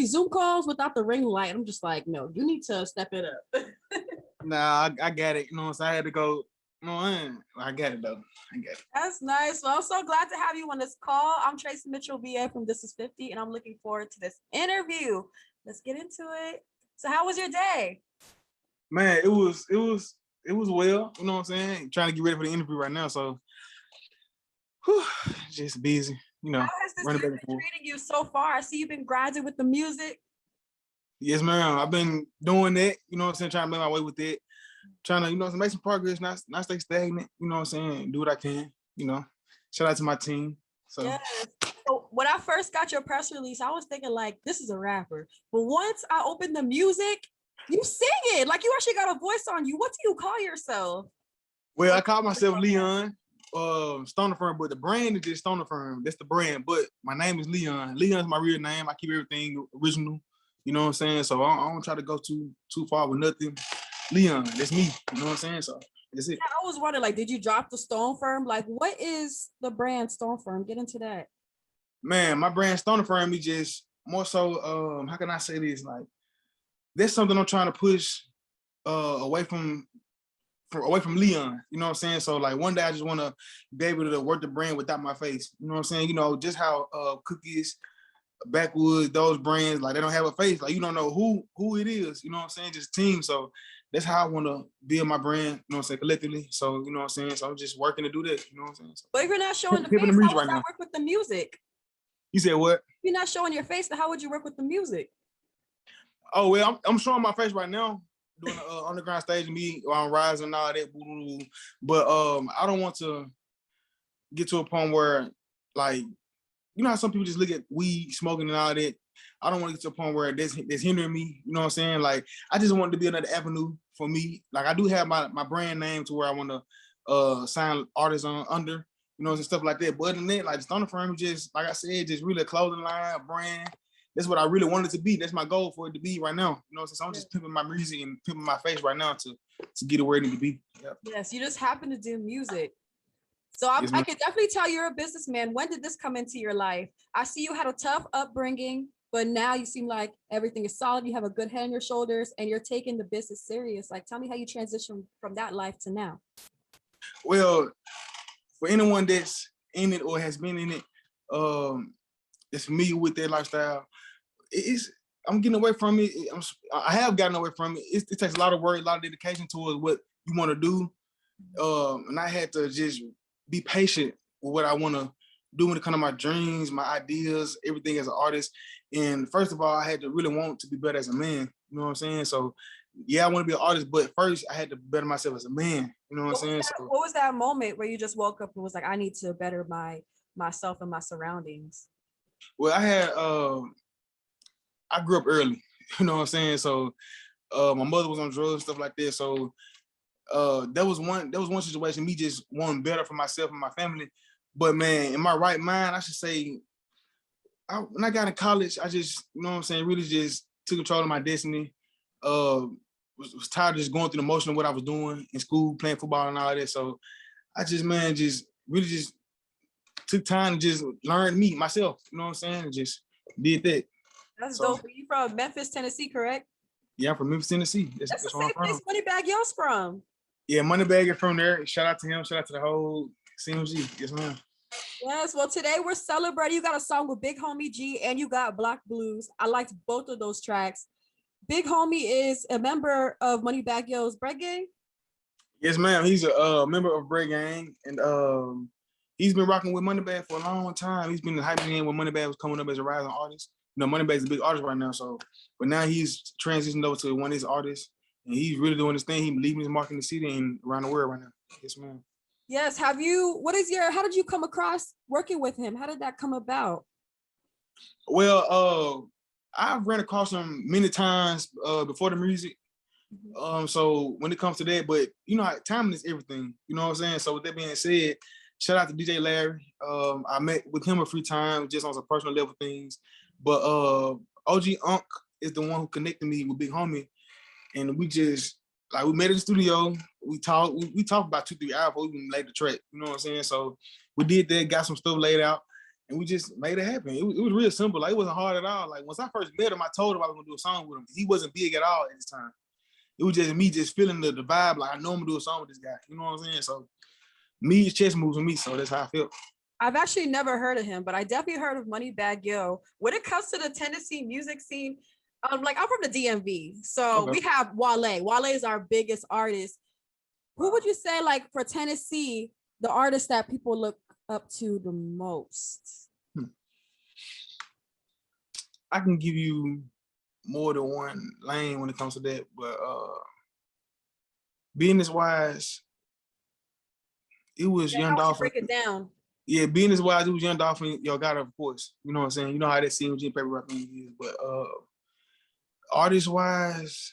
these Zoom calls without the ring light. I'm just like, no, you need to step it up. Nah, I got it. You know what I'm saying? I had to go. No, I got it though. I got it. That's nice. Well, I'm so glad to have you on this call. I'm Tracy Mitchell, VA from This Is 50, and I'm looking forward to this interview. Let's get into it. So how was your day? Man, it was well. You know what I'm saying? Trying to get ready for the interview right now. So, just busy. You know, How has this year been treating you so far? I see you've been grinding with the music. Yes, ma'am. I've been doing that. You know what I'm saying? Trying to make my way with it. Trying to, make some progress, not stay stagnant. You know what I'm saying? Do what I can. You know, shout out to my team. So. Yes. So when I first got your press release, I was thinking like, this is a rapper. But once I opened the music, you sing it. Like you actually got a voice on you. What do you call yourself? Well, I call myself Leon, Stonerfirm, but the brand is just Stonerfirm. That's the brand. But my name is Leon. Leon's my real name. I keep everything original. You know what I'm saying? So I don't try to go too far with nothing. Leon, that's me. You know what I'm saying? So that's it. Yeah, I was wondering, like, did you drop the Stonerfirm? Like, what is the brand Stonerfirm? Get into that. Man, my brand Stonerfirm is just more so, how can I say this? Like, there's something I'm trying to push away from Leon. You know what I'm saying? So like one day I just want to be able to work the brand without my face. You know what I'm saying? You know, just how Cookies, Backwoods, those brands, like they don't have a face. Like you don't know who it is. You know what I'm saying? Just team. So that's how I want to build my brand, you know what I'm saying, collectively. So, you know what I'm saying? So I'm just working to do that, you know what I'm saying? So, but if you're not showing the face, how would that work with the music? You said what? If you're not showing your face, then how would you work with the music? Oh, well, I'm showing my face right now, doing the underground stage, me on Rise and all that. But I don't want to get to a point where, like, you know how some people just look at weed, smoking and all that. I don't want to get to a point where that's hindering me. You know what I'm saying? Like, I just want it to be another avenue for me. Like, I do have my brand name to where I want to sign artists under, you know, and stuff like that. But other than that, like, the Stonerfirm is just, like I said, just really a clothing line, a brand. That's what I really want it to be. That's my goal for it to be right now. You know, so I'm just pimping my music and pimping my face right now to get it where it needs to be. Yep. Yes, you just happen to do music. So I can definitely tell you're a businessman. When did this come into your life? I see you had a tough upbringing, but now you seem like everything is solid. You have a good head on your shoulders and you're taking the business serious. Like, tell me how you transitioned from that life to now. Well, for anyone that's in it or has been in it, that's familiar with that lifestyle, I'm getting away from it. I have gotten away from it. It takes a lot of work, a lot of dedication towards what you want to do. And I had to just be patient with what I want to do when it comes to my dreams, my ideas, everything as an artist. And first of all, I had to really want to be better as a man. You know what I'm saying? So yeah, I want to be an artist, but first I had to better myself as a man. You know what I'm saying? What was that moment where you just woke up and was like, I need to better myself and my surroundings? Well, I grew up early, you know what I'm saying? So my mother was on drugs, stuff like that. So that was one situation, me just wanting better for myself and my family. But man, in my right mind, I should say, when I got in college, I just, you know what I'm saying, really just took control of my destiny. Was tired of just going through the motion of what I was doing in school, playing football and all that. So I just really just took time to just learn me, myself, you know what I'm saying? And just did that. That's dope. You from Memphis, Tennessee, correct? Yeah, I'm from Memphis, Tennessee. That's the same place Moneybagg Yo's from. Yeah, Moneybagg is from there. Shout out to him. Shout out to the whole CMG. Yes, ma'am. Yes, well, today we're celebrating. You got a song with Big Homiie G and you got Black Blues. I liked both of those tracks. Big Homiie is a member of Moneybagg Yo's Bread Gang? Yes, ma'am. He's a member of Bread Gang, and he's been rocking with Moneybagg for a long time. He's been hyping in when Moneybagg was coming up as a rising artist. You know, Moneybag's a big artist right now, so but now he's transitioned over to one of his artists, and he's really doing his thing. He's leaving his mark in the city and around the world right now. Yes, ma'am. Yes. How did you come across working with him? How did that come about? Well, I've ran across him many times before the music. So when it comes to that, but you know, timing is everything. You know what I'm saying? So with that being said, shout out to DJ Larry. I met with him a few times just on some personal level things. But OG Unc is the one who connected me with Big Homiie. And we just, like, we met in the studio. We talked about 2-3 hours before we even laid the track. You know what I'm saying? So we did that, got some stuff laid out. and we just made it happen. It was real simple. Like, it wasn't hard at all. Like, once I first met him, I told him I was gonna do a song with him. He wasn't big at all at this time. It was just me just feeling the vibe. Like, I know I'm gonna do a song with this guy. You know what I'm saying? So me, chess moves with me. So that's how I felt. I've actually never heard of him, but I definitely heard of Moneybagg Yo. When it comes to the Tennessee music scene, like I'm from the DMV, so we have Wale. Wale is our biggest artist. Who would you say, like, for Tennessee, the artist that people look up to the most? I can give you more than one lane when it comes to that, but business wise, it was Young Dolphin. Break it down. Yeah, business wise, it was Young Dolphin, Yo Gotta, of course. You know what I'm saying? You know how that scene with Jim Paper Rock is. But artist wise,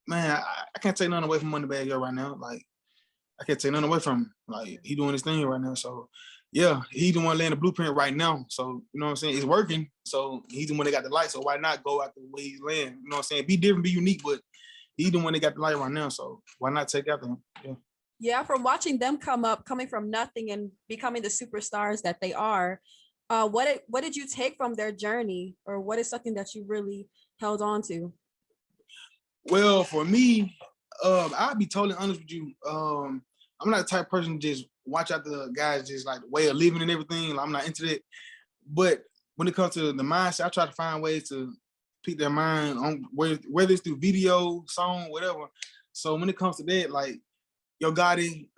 man, I can't take nothing away from Moneybagg Yo right now. Like, I can't take nothing away from him. Like, he doing his thing right now. So yeah, he's the one laying the blueprint right now. So, you know what I'm saying? It's working. So he's the one that got the light. So why not go out the way he's laying? You know what I'm saying? Be different, be unique, but he's the one that got the light right now. So why not take after him? Yeah. Yeah, from watching them come up, coming from nothing and becoming the superstars that they are, what did you take from their journey, or what is something that you really held on to? Well, for me, I'll be totally honest with you. I'm not the type of person to just watch out the guys just like the way of living and everything. Like, I'm not into that. But when it comes to the mindset, I try to find ways to pick their mind on whether it's through video, song, whatever. So when it comes to that, like Yo Gotti,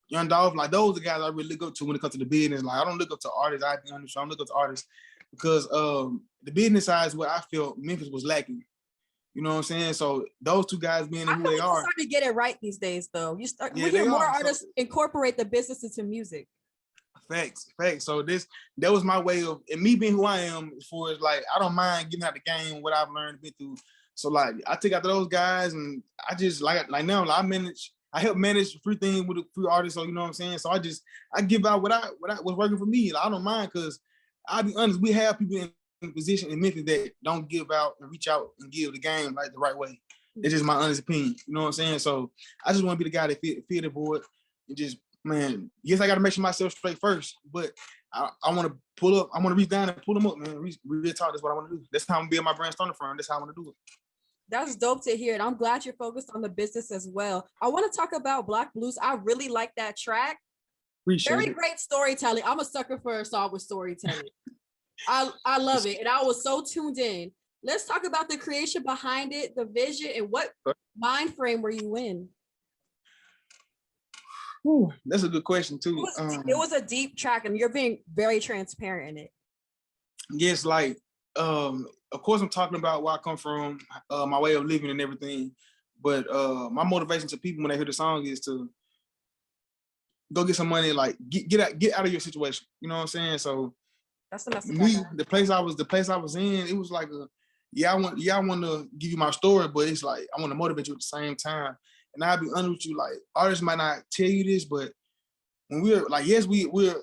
Young Dolph, like those are the guys I really look up to when it comes to the business. Like, I don't look up to artists. I don't look up to artists because the business side is what I feel Memphis was lacking. You know what I'm saying? So those two guys being who they are. Starting to get it right these days, though. We hear more artists incorporate the business into music. Facts. So that was my way of, and me being who I am, as far as like, I don't mind getting out the game, what I've learned, been through. So like, I take after those guys, and I just like now, like, I help manage free thing with a free artist. So you know what I'm saying? So I give out what was working for me. Like, I don't mind, because I'll be honest, we have people in a position in Memphis that don't give out and reach out and give the game like the right way. It's just my honest opinion. You know what I'm saying? So I just want to be the guy that fit the board and just, man, yes, I got to make sure myself straight first, but I want to pull up. I want to reach down and pull them up, man. Real talk. That's what I want to do. That's how I'm building my brand, Stonerfirm. That's how I want to do it. That's dope to hear. And I'm glad you're focused on the business as well. I want to talk about Black Blues. I really like that track. Very great storytelling. I'm a sucker for a song with storytelling. I love it. And I was so tuned in. Let's talk about the creation behind it, the vision, and what mind frame were you in? Ooh, that's a good question too. It was a deep track, and you're being very transparent in it. Yes, like, of course, I'm talking about where I come from, my way of living and everything. But my motivation to people when they hear the song is to go get some money, like get out of your situation. You know what I'm saying? So that's the message. The place I was in, it was like I want to give you my story, but it's like I want to motivate you at the same time. And I'll be honest with you, like, artists might not tell you this, but when we're like, yes, we're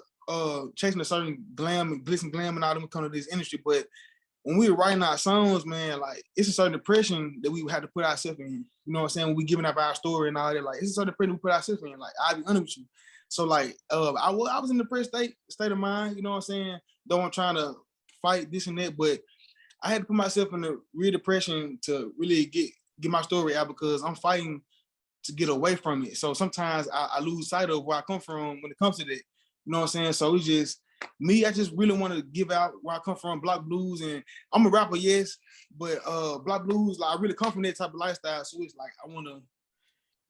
chasing a certain glam, glitz and glam and all them come to this industry, but when we were writing our songs, man, like, it's a certain depression that we had to put ourselves in. You know what I'm saying? When we giving up our story and all that, like, it's a certain depression we put ourselves in. Like, I'll be honest with you. So like, I was in a depressed state of mind, you know what I'm saying? Though I'm trying to fight this and that, but I had to put myself in a real depression to really get my story out, because I'm fighting to get away from it. So sometimes I lose sight of where I come from when it comes to that. You know what I'm saying? So it's just me, I just really want to give out where I come from, Block Blues. And I'm a rapper, yes, but Block Blues, like, I really come from that type of lifestyle. So it's like, I want to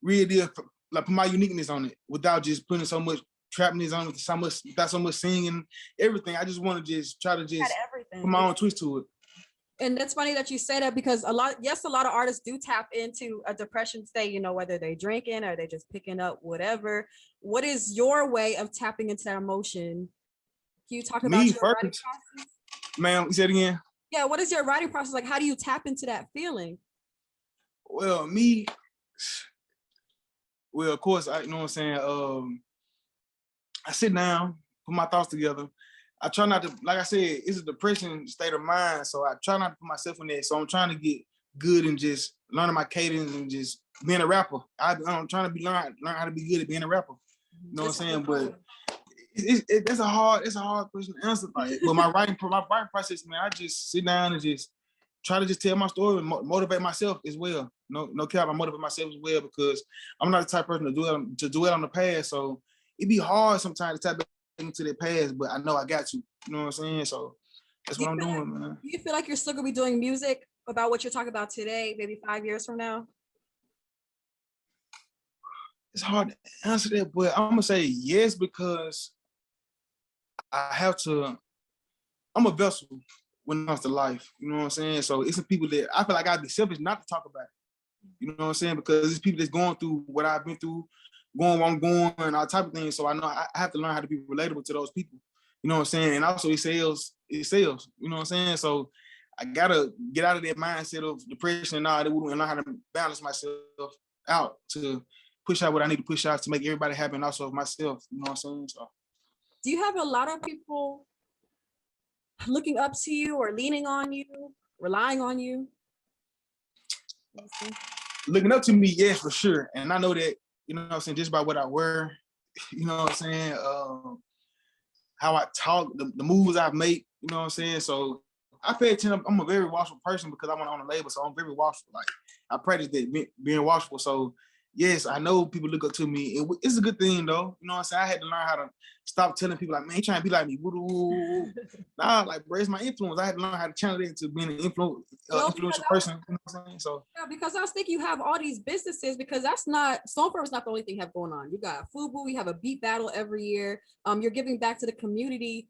really like put my uniqueness on it without just putting so much trapness on it, without so much singing, everything. I just want to just try to just put my own twist to it. And that's funny that you say that, because a lot of artists do tap into a depression state, you know, whether they're drinking or they're just picking up whatever. What is your way of tapping into that emotion? Can you talk about your writing process? Ma'am, you said it again? Yeah, what is your writing process like? How do you tap into that feeling? Well, of course, you know what I'm saying? I sit down, put my thoughts together. I try not to, like I said, it's a depression state of mind, so I try not to put myself in there. So I'm trying to get good and just learning my cadence and just being a rapper. I'm trying to learn how to be good at being a rapper. You know what I'm saying? But That's a hard question to answer. Like, but my writing process, man, I just sit down and just try to just tell my story and motivate myself as well. No cap, I motivate myself as well because I'm not the type of person to dwell on the past. So it'd be hard sometimes to tap into the past, but I know I got to. You know what I'm saying? So that's what I'm doing, man. Do you feel like you're still gonna be doing music about what you're talking about today, maybe 5 years from now? It's hard to answer that, but I'm gonna say yes because I'm a vessel when it comes to life. You know what I'm saying? So it's some people that I feel like I'd be selfish not to talk about it. You know what I'm saying? Because it's people that's going through what I've been through, going where I'm going, and all type of things. So I know I have to learn how to be relatable to those people. You know what I'm saying? And also it sells. You know what I'm saying? So I gotta get out of that mindset of depression and all that and learn how to balance myself out to push out what I need to push out to make everybody happy and also myself. You know what I'm saying? So Do you have a lot of people looking up to you or leaning on you, relying on you? Looking up to me, yes, for sure. And I know that, you know what I'm saying, just by what I wear, you know what I'm saying, how I talk, the moves I've made, you know what I'm saying? So I pay attention. I'm a very watchful person because I went on a label, so I'm very watchful. Like I practice that being watchful. So yes, I know people look up to me. It's a good thing though. You know what I'm saying? I had to learn how to stop telling people like, man, you trying to be like me. Nah, like bro, it's my influence. I had to learn how to channel it into being an influential person. You know what I'm saying? So yeah, because I was thinking you have all these businesses because Stonerfirm is not the only thing you have going on. You got Fubu, you have a beat battle every year. You're giving back to the community.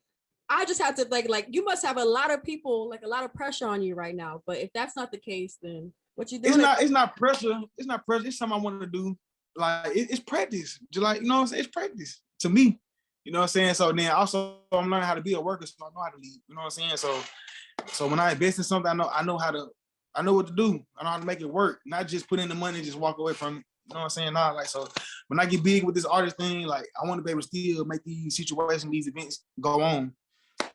I just have to like you must have a lot of people, like a lot of pressure on you right now. But if that's not the case, then what you doing? It's not pressure. It's not pressure. It's something I want to do. Like it's practice. Just like, you know what I'm saying? It's practice to me. You know what I'm saying? So then also I'm learning how to be a worker, so I know how to lead. You know what I'm saying? So when I invest in something, I know what to do. I know how to make it work. Not just put in the money and just walk away from it. You know what I'm saying? Nah, like so when I get big with this artist thing, like I want to be able to still make these situations, these events go on.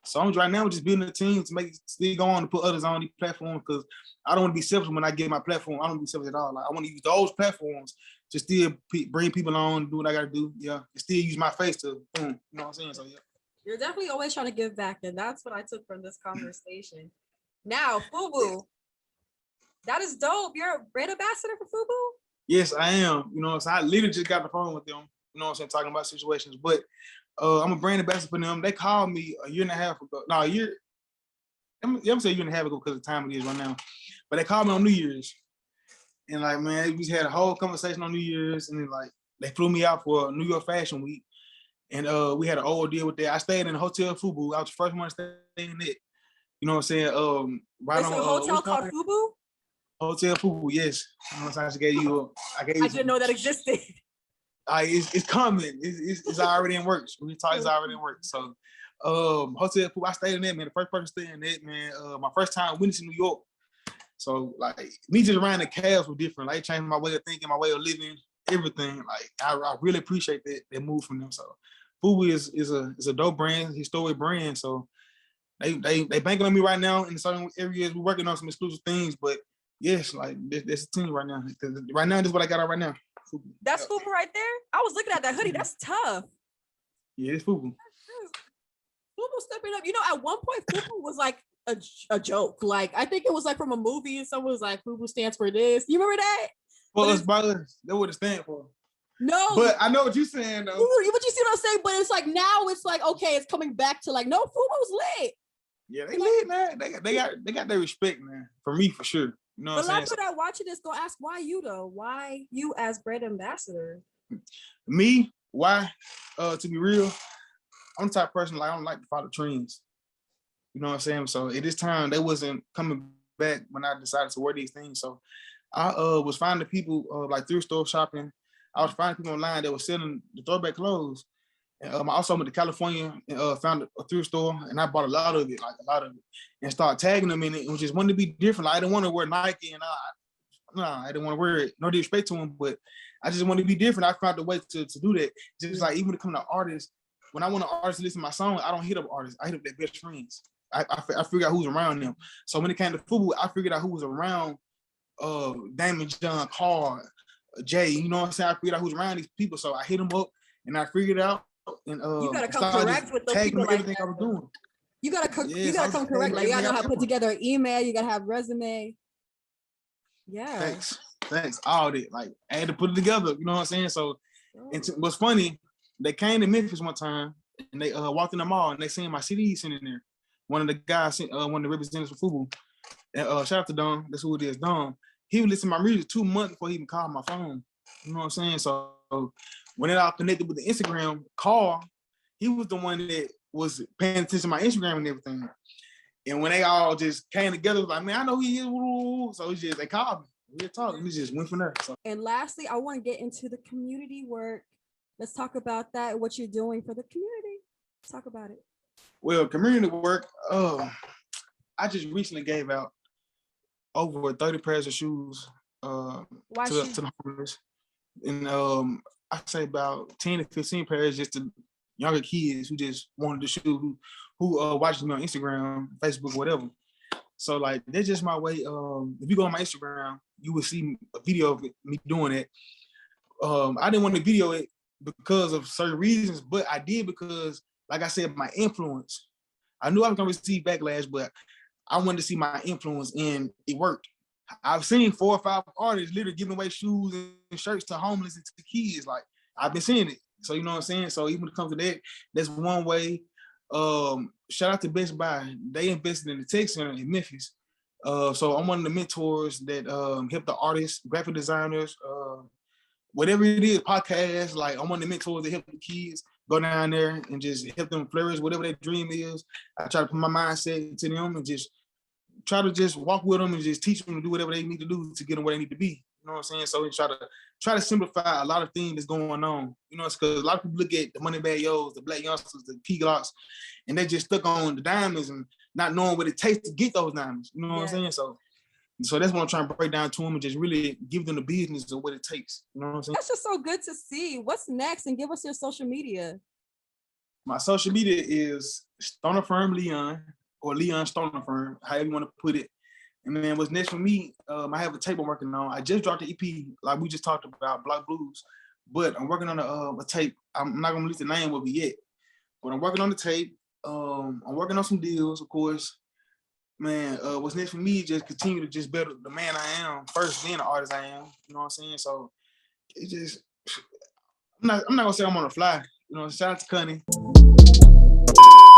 So I'm right now just building a team to make it still go on to put others on these platforms because I don't want to be selfish when I get my platform. I don't want to be selfish at all. Like I want to use those platforms to still bring people on, do what I got to do. Yeah, and still use my face to, you know what I'm saying? So yeah. You're definitely always trying to give back, and that's what I took from this conversation. Now, Fubu, that is dope. You're a brand ambassador for Fubu? Yes, I am. You know, so I literally just got the phone with them. You know what I'm saying? Talking about situations, but I'm a brand ambassador for them. They called me a year and a half ago. No, a year. I'm saying a year and a half ago because of the time it is right now. But they called me on New Year's, and like, man, we just had a whole conversation on New Year's, and then like they flew me out for New York Fashion Week, and we had an old deal with that. I stayed in a hotel Fubu. I was the first one to stay in it. You know what I'm saying? Right on. A hotel called Fubu? Hotel Fubu, yes. You know what I'm saying? I didn't know that existed. It's coming. It's already in works. It's already in works. So, Hotel Fubu, I stayed in that, man. The first person staying in that, man. My first time witnessing New York. So, like, me just around the cabs was different. Like, it changed my way of thinking, my way of living, everything. Like, I really appreciate that move from them. So, Fubu is a dope brand, historic brand. So, they banking on me right now in certain areas. We're working on some exclusive things, but yes, like that's a team right now. Right now, this is what I got on right now. Fubu. That's Fubu right there. I was looking at that hoodie. That's tough. Yeah, it's Fubu. Fubu stepping up. You know, at one point, Fubu was like a joke. Like I think it was like from a movie, and someone was like, "Fubu stands for this." You remember that? Well, it's brothers. That's what it stands for. No, but I know what you're saying though. But you see what I'm saying? But it's like now it's like okay, it's coming back to like no, Fubu's lit. Yeah, they lit, man. They got their respect, man. For me, for sure. You know what I'm saying? A lot of people that watching this go ask why you though? Why you as brand ambassador? Me? Why? To be real, I'm the type of person like I don't like to follow trends. You know what I'm saying? So at this time, they wasn't coming back when I decided to wear these things. So I was finding people like thrift store shopping. I was finding people online that were selling the throwback clothes. And I also went to California and found a thrift store, and I bought a lot of it, and started tagging them in it. And just wanted to be different. Like, I didn't want to wear Nike, and I didn't want to wear it. No disrespect to them, but I just wanted to be different. I found a way to do that. Just like even when it comes to artists, when I want an artist to listen to my song, I don't hit up artists. I hit up their best friends. I figure out who's around them. So when it came to Fubu, I figured out who was around Damon John, Carl, Jay. You know what I'm saying? I figured out who's around these people. So I hit them up, and I figured out and You gotta come started correct just with those tagging people me like everything I that. was doing. You gotta Yeah, so I was come just tagging correct. me Like you gotta everything know I how to did. put together an email. You gotta have resume. Yeah. Thanks, all that. Like I had to put it together. You know what I'm saying? So, and what's funny, they came to Memphis one time and they walked in the mall and they seen my CD sitting in there. One of the guys, one of the representatives for Fubu, and shout out to Don. That's who it is, Don. He would listen to my music 2 months before he even called my phone. You know what I'm saying? So when it all connected with the Instagram call, he was the one that was paying attention to my Instagram and everything. And when they all just came together, it was like, man, I know he is. So it's just, they called me. We were talking. We just went from there. So. And lastly, I want to get into the community work. Let's talk about that. What you're doing for the community. Let's talk about it. Well, community work. I just recently gave out over 30 pairs of shoes to the homeless, and I say about 10 to 15 pairs just to younger kids who just wanted the shoe, who watches me on Instagram, Facebook, whatever. So like that's just my way. If you go on my Instagram, you will see a video of me doing it. I didn't want to video it because of certain reasons, but I did because, like I said, my influence. I knew I was gonna receive backlash, but I wanted to see my influence, and it worked. I've seen 4 or 5 artists literally giving away shoes and shirts to homeless and to kids. Like I've been seeing it. So you know what I'm saying? So even when it comes to that, that's one way. Shout out to Best Buy. They invested in the tech center in Memphis. So I'm one of the mentors that help the artists, graphic designers, whatever it is, podcasts. Like I'm one of the mentors that help the kids go down there and just help them flourish, whatever their dream is. I try to put my mindset to them and just try to just walk with them and just teach them to do whatever they need to do to get them where they need to be. You know what I'm saying? So we try to simplify a lot of things that's going on. You know, it's because a lot of people look at the money bag yos, the black youngsters, the key glocks, and they just stuck on the diamonds and not knowing what it takes to get those diamonds. You know what I'm saying? So that's what I'm trying to break down to them and just really give them the business of what it takes. You know what I'm saying? That's just so good to see. What's next? And give us your social media. My social media is Stonerfirm Leon, or Leon Stonerfirm, however you want to put it. And then what's next for me, I have a tape I'm working on. I just dropped the EP, like we just talked about, Block Blues. But I'm working on a tape. I'm not gonna release the name of it yet, but I'm working on the tape. I'm working on some deals, of course. Man, what's next for me is just continue to just better the man I am first, being the artist I am. You know what I'm saying? So it just, I'm not gonna say I'm on the fly. You know, shout out to Cunny.